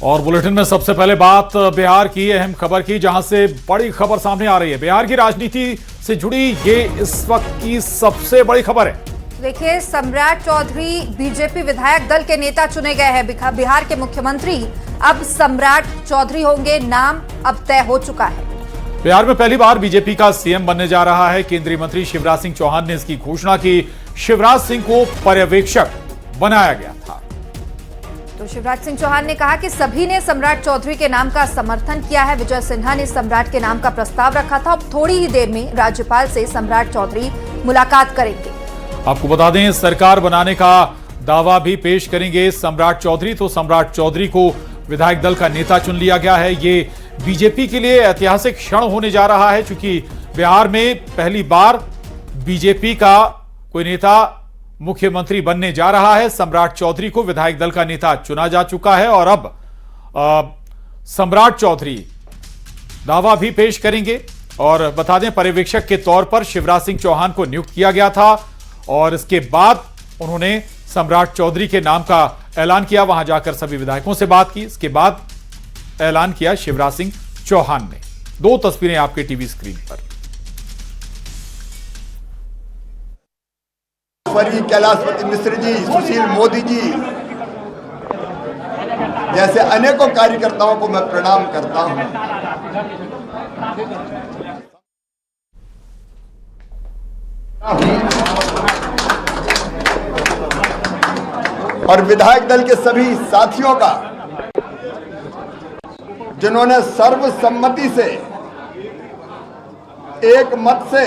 और बुलेटिन में सबसे पहले बात बिहार की अहम खबर की, जहां से बड़ी खबर सामने आ रही है। बिहार की राजनीति से जुड़ी ये इस वक्त की सबसे बड़ी खबर है। देखिए, सम्राट चौधरी बीजेपी विधायक दल के नेता चुने गए हैं। बिहार के मुख्यमंत्री अब सम्राट चौधरी होंगे, नाम अब तय हो चुका है। बिहार में पहली बार बीजेपी का सीएम बनने जा रहा है। केंद्रीय मंत्री शिवराज सिंह चौहान ने इसकी घोषणा की। शिवराज सिंह को पर्यवेक्षक बनाया गया था। तो शिवराज सिंह चौहान ने कहा कि सभी ने सम्राट चौधरी के नाम का समर्थन किया है। विजय सिन्हा ने सम्राट के नाम का प्रस्ताव रखा था। अब थोड़ी ही देर में राज्यपाल से सम्राट चौधरी मुलाकात करेंगे। आपको बता दें, सरकार बनाने का दावा भी पेश करेंगे सम्राट चौधरी। तो सम्राट चौधरी को विधायक दल का नेता चुन लिया गया है। ये बीजेपी के लिए ऐतिहासिक क्षण होने जा रहा है, क्योंकि बिहार में पहली बार बीजेपी का कोई नेता मुख्यमंत्री बनने जा रहा है। सम्राट चौधरी को विधायक दल का नेता चुना जा चुका है और अब सम्राट चौधरी दावा भी पेश करेंगे। और बता दें, पर्यवेक्षक के तौर पर शिवराज सिंह चौहान को नियुक्त किया गया था और इसके बाद उन्होंने सम्राट चौधरी के नाम का ऐलान किया। वहां जाकर सभी विधायकों से बात की, इसके बाद ऐलान किया शिवराज सिंह चौहान ने। दो तस्वीरें आपके टीवी स्क्रीन पर। कैलाशपति मिश्र जी, सुशील मोदी जी जैसे अनेकों कार्यकर्ताओं को मैं प्रणाम करता हूं। और विधायक दल के सभी साथियों का, जिन्होंने सर्वसम्मति से एक मत से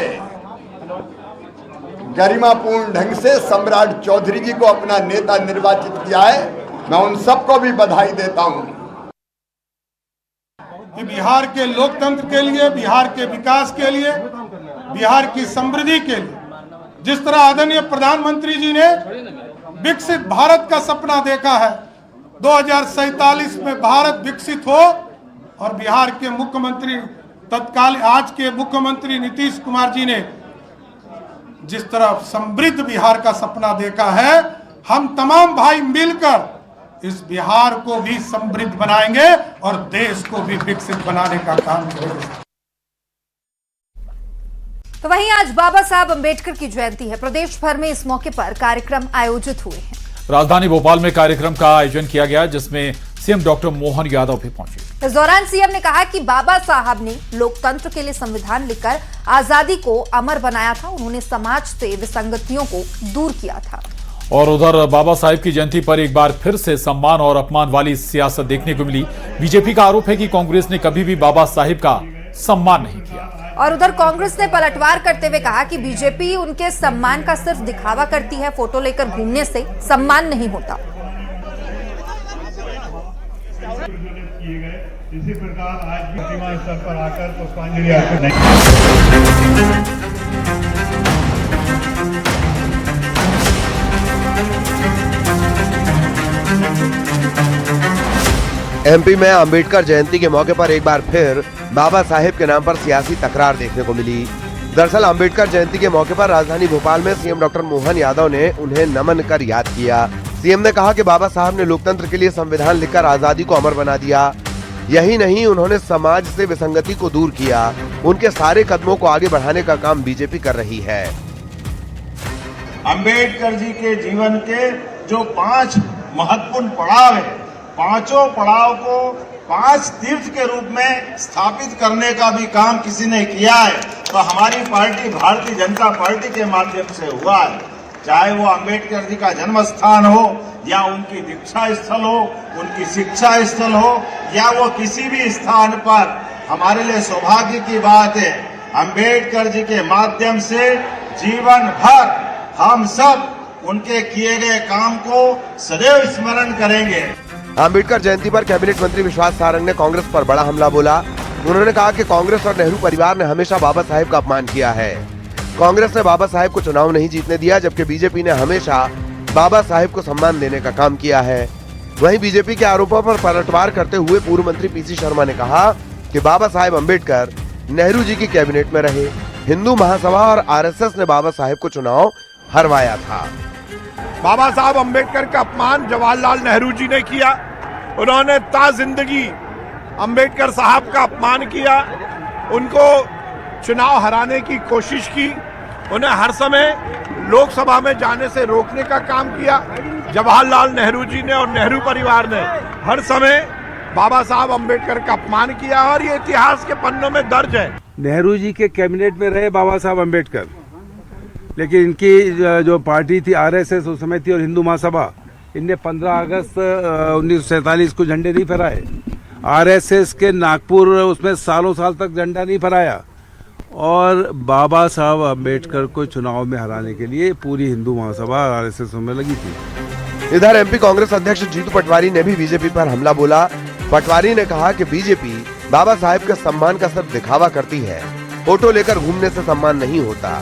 गरिमापूर्ण ढंग से सम्राट चौधरी जी को अपना नेता निर्वाचित किया है, मैं उन सबको भी बधाई देता हूं। कि बिहार के लोकतंत्र के लिए, बिहार के विकास के लिए, बिहार की समृद्धि के लिए जिस तरह आदरणीय प्रधानमंत्री जी ने विकसित भारत का सपना देखा है, 2047 में भारत विकसित हो, और बिहार के मुख्यमंत्री तत्काल आज के मुख्यमंत्री नीतीश कुमार जी ने जिस तरह समृद्ध बिहार का सपना देखा है, हम तमाम भाई मिलकर इस बिहार को भी समृद्ध बनाएंगे और देश को भी विकसित बनाने का काम करेंगे। तो वहीं आज बाबा साहब अंबेडकर की जयंती है। प्रदेश भर में इस मौके पर कार्यक्रम आयोजित हुए हैं। राजधानी भोपाल में कार्यक्रम का आयोजन किया गया, जिसमें सीएम डॉक्टर मोहन यादव भी पहुंचे। इस दौरान सीएम ने कहा कि बाबा साहब ने लोकतंत्र के लिए संविधान लिखकर आजादी को अमर बनाया था। उन्होंने समाज से विसंगतियों को दूर किया था। और उधर बाबा साहब की जयंती पर एक बार फिर से सम्मान और अपमान वाली सियासत देखने को मिली। बीजेपी का आरोप है कि कांग्रेस ने कभी भी बाबा साहब का सम्मान नहीं किया। और उधर कांग्रेस ने पलटवार करते हुए कहा कि बीजेपी उनके सम्मान का सिर्फ दिखावा करती है। फोटो लेकर घूमने से सम्मान नहीं होता। इसी प्रकार आज भी सीमा स्तर पर आकर पुष्पांजलि अर्पित नहीं। एमपी में अंबेडकर जयंती के मौके पर एक बार फिर बाबा साहेब के नाम पर सियासी तकरार देखने को मिली। दरअसल अंबेडकर जयंती के मौके पर राजधानी भोपाल में सीएम डॉक्टर मोहन यादव ने उन्हें नमन कर याद किया। सीएम ने कहा कि बाबा साहब ने लोकतंत्र के लिए संविधान लिखकर आजादी को अमर बना दिया। यही नहीं, उन्होंने समाज से विसंगति को दूर किया। उनके सारे कदमों को आगे बढ़ाने का काम बीजेपी कर रही है। अंबेडकर जी के जीवन के जो 5 महत्वपूर्ण पड़ाव है, पांचों पड़ाव को 5 तीर्थ के रूप में स्थापित करने का भी काम किसी ने किया है, तो हमारी पार्टी भारतीय जनता पार्टी के माध्यम से हुआ है। चाहे वो अंबेडकर जी का जन्म स्थान हो, या उनकी दीक्षा स्थल हो, उनकी शिक्षा स्थल हो, या वो किसी भी स्थान पर, हमारे लिए सौभाग्य की बात है। अंबेडकर जी के माध्यम से जीवन भर हम सब उनके किए गए काम को सदैव स्मरण करेंगे। अंबेडकर जयंती पर कैबिनेट मंत्री विश्वास सारंग ने कांग्रेस पर बड़ा हमला बोला। उन्होंने कहा कि कांग्रेस और नेहरू परिवार ने हमेशा बाबा साहेब का अपमान किया है। कांग्रेस ने बाबा साहेब को चुनाव नहीं जीतने दिया, जबकि बीजेपी ने हमेशा बाबा साहेब को सम्मान देने का काम किया है। वहीं बीजेपी के आरोपों पर पलटवार करते हुए पूर्व मंत्री पीसी शर्मा ने कहा कि बाबा साहेब अंबेडकर नेहरू जी की कैबिनेट में रहे। हिंदू महासभा और आरएसएस ने बाबा साहेब को चुनाव हरवाया था। बाबा साहब अंबेडकर का अपमान जवाहरलाल नेहरू जी ने किया, उन्होंने ताजिंदगी अंबेडकर साहब का अपमान किया, उनको चुनाव हराने की कोशिश की, उन्हें हर समय लोकसभा में जाने से रोकने का काम किया। जवाहरलाल नेहरू जी ने और नेहरू परिवार ने हर समय बाबा साहब अंबेडकर का अपमान किया और ये इतिहास के पन्नों में दर्ज है। नेहरू जी के कैबिनेट में रहे बाबा साहब अंबेडकर, लेकिन इनकी जो पार्टी थी आरएसएस उस समय थी और हिंदू महासभा, इनने 15 अगस्त 1947 को झंडे नहीं फहराए। आरएसएस के नागपुर उसमें सालों साल तक झंडा नहीं फहराया और बाबा साहब अंबेडकर को चुनाव में हराने के लिए पूरी हिंदू महासभा आरएसएस में लगी थी। इधर एमपी कांग्रेस अध्यक्ष जीतू पटवारी ने भी बीजेपी पर हमला बोला। पटवारी ने कहा कि बीजेपी बाबा साहेब के सम्मान का सिर्फ दिखावा करती है, फोटो लेकर घूमने से सम्मान नहीं होता।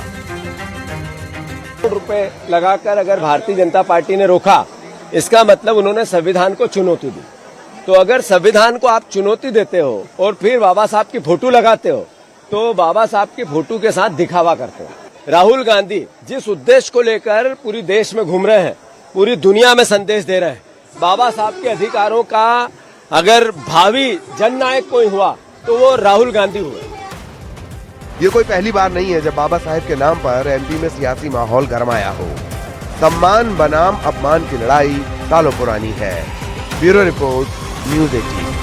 रुपए लगाकर अगर भारतीय जनता पार्टी ने रोका, इसका मतलब उन्होंने संविधान को चुनौती दी। तो अगर संविधान को आप चुनौती देते हो और फिर बाबा साहब की फोटो लगाते हो, तो बाबा साहब की फोटो के साथ दिखावा करते हो। राहुल गांधी जिस उद्देश्य को लेकर पूरी देश में घूम रहे हैं, पूरी दुनिया में संदेश दे रहे हैं, बाबा साहब के अधिकारों का अगर भावी जननायक कोई हुआ तो वो राहुल गांधी हुए। ये कोई पहली बार नहीं है जब बाबा साहेब के नाम पर एमपी में सियासी माहौल गरमाया हो। सम्मान बनाम अपमान की लड़ाई सालों पुरानी है। Bureau report, news 18।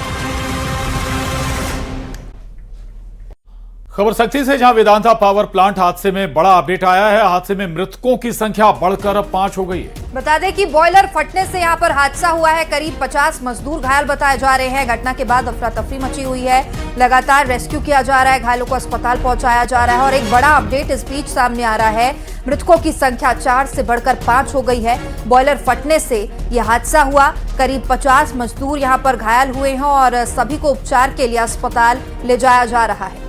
खबर सख्ती से, जहां वेदांता पावर प्लांट हादसे में बड़ा अपडेट आया है। हादसे में मृतकों की संख्या बढ़कर अब 5 हो गई है। बता दें कि बॉयलर फटने से यहां पर हादसा हुआ है। करीब 50 मजदूर घायल बताए जा रहे हैं। घटना के बाद अफरा तफरी मची हुई है। लगातार रेस्क्यू किया जा रहा है, घायलों को अस्पताल पहुंचाया जा रहा है और एक बड़ा अपडेट इस बीच सामने आ रहा है। मृतकों की संख्या 4 से बढ़कर 5 हो गई है। बॉयलर फटने से यह हादसा हुआ। करीब 50 मजदूर यहां पर घायल हुए हैं और सभी को उपचार के लिए अस्पताल ले जाया जा रहा है।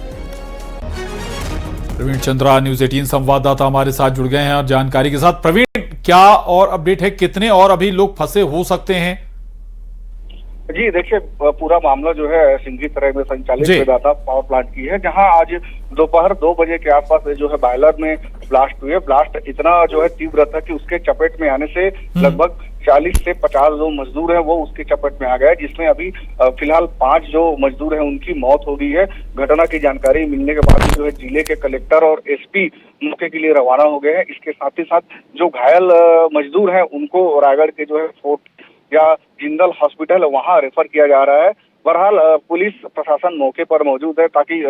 प्रवीण चंद्रा, न्यूज़ 18 संवाददाता हमारे साथ जुड़ गए हैं और जानकारी के साथ। प्रवीण, क्या और अपडेट है, कितने और अभी लोग फंसे हो सकते हैं? जी देखिए, पूरा मामला जो है सिंघी तराई में संचालित वेदांता पावर प्लांट की है, जहां आज दोपहर 2 बजे के आसपास जो है बॉयलर में ब्लास्ट हुए। ब्लास्ट इतना जो है तीव्र था कि उसके चपेट में आने से लगभग 40 से 50 जो मजदूर हैं वो उसके चपेट में आ गए, जिसमें अभी फिलहाल 5 जो मजदूर हैं उनकी मौत हो गई है। घटना की जानकारी मिलने के बाद जो है जिले के कलेक्टर और एसपी मौके के लिए रवाना हो गए हैं। इसके साथ ही साथ जो घायल मजदूर हैं उनको रायगढ़ के जो है फोर्ट या जिंदल हॉस्पिटल वहां रेफर किया जा रहा है। बहरहाल पुलिस प्रशासन मौके पर मौजूद है ताकि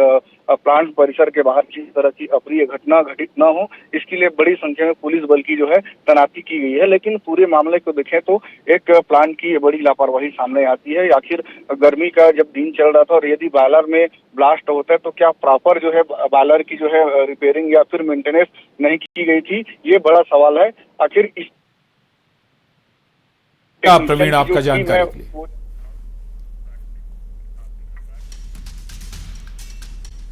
प्लांट परिसर के बाहर किसी तरह की अप्रिय घटना घटित न हो, इसके लिए बड़ी संख्या में पुलिस बल की जो है तैनाती की गई है। लेकिन पूरे मामले को देखें तो एक प्लांट की बड़ी लापरवाही सामने आती है। आखिर गर्मी का जब दिन चल रहा था और यदि बॉयलर में ब्लास्ट होता है तो क्या प्रॉपर जो है बॉयलर की जो है रिपेयरिंग या फिर मेंटेनेंस नहीं की गई थी, ये बड़ा सवाल है। आखिर इस प्रवीण, आपका जानकारी के लिए।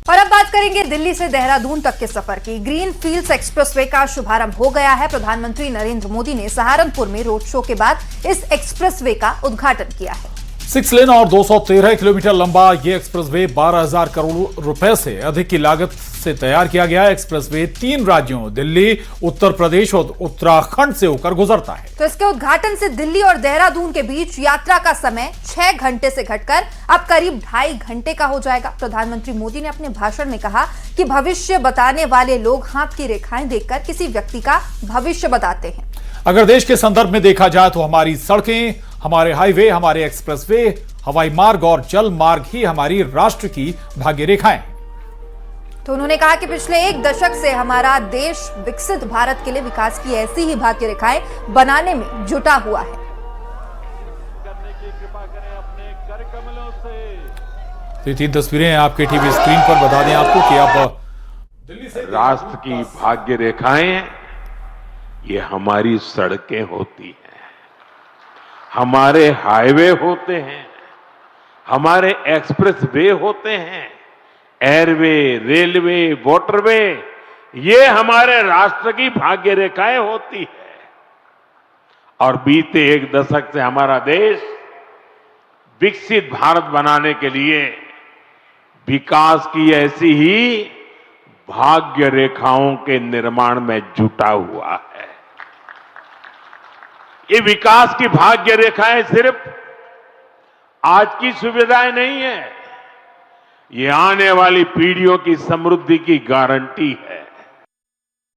और अब बात करेंगे दिल्ली से देहरादून तक के सफर की। ग्रीन फील्ड्स एक्सप्रेसवे का शुभारंभ हो गया है। प्रधानमंत्री नरेंद्र मोदी ने सहारनपुर में रोड शो के बाद इस एक्सप्रेसवे का उद्घाटन किया है। 6 लेन और 213 किलोमीटर लंबा ये एक्सप्रेसवे 12,000 करोड़ रुपए से अधिक की लागत से तैयार किया गया है। एक्सप्रेसवे 3 राज्यों दिल्ली, उत्तर प्रदेश और उत्तराखंड से होकर गुजरता है। तो इसके उद्घाटन से दिल्ली और देहरादून के बीच यात्रा का समय 6 घंटे से घटकर अब करीब 2.5 घंटे का हो जाएगा। प्रधानमंत्री मोदी ने अपने भाषण में कहा कि भविष्य बताने वाले लोग हाथ की रेखाएं देखकर किसी व्यक्ति का भविष्य बताते हैं। अगर देश के संदर्भ में देखा जाए तो हमारी सड़कें, हमारे हाईवे, हमारे एक्सप्रेसवे, हवाई मार्ग और जल मार्ग ही हमारी राष्ट्र की भाग्य रेखाएं। तो उन्होंने कहा कि पिछले 1 दशक से हमारा देश विकसित भारत के लिए विकास की ऐसी ही भाग्य रेखाएं बनाने में जुटा हुआ है। तो ये 3 तस्वीरें आपके टीवी स्क्रीन पर। बता दें आपको कि अब दिल्ली से राष्ट्र की भाग्य रेखाएं ये हमारी सड़कें होती हैं, हमारे हाईवे होते हैं, हमारे एक्सप्रेस वे होते हैं, एयरवे, रेलवे, वाटरवे, ये हमारे राष्ट्र की भाग्य रेखाएं होती है। और बीते 1 दशक से हमारा देश विकसित भारत बनाने के लिए विकास की ऐसी ही भाग्य रेखाओं के निर्माण में जुटा हुआ है। ये विकास की भाग्य रेखाएं सिर्फ आज की सुविधाएं नहीं है, ये आने वाली पीढ़ियों की समृद्धि की गारंटी है।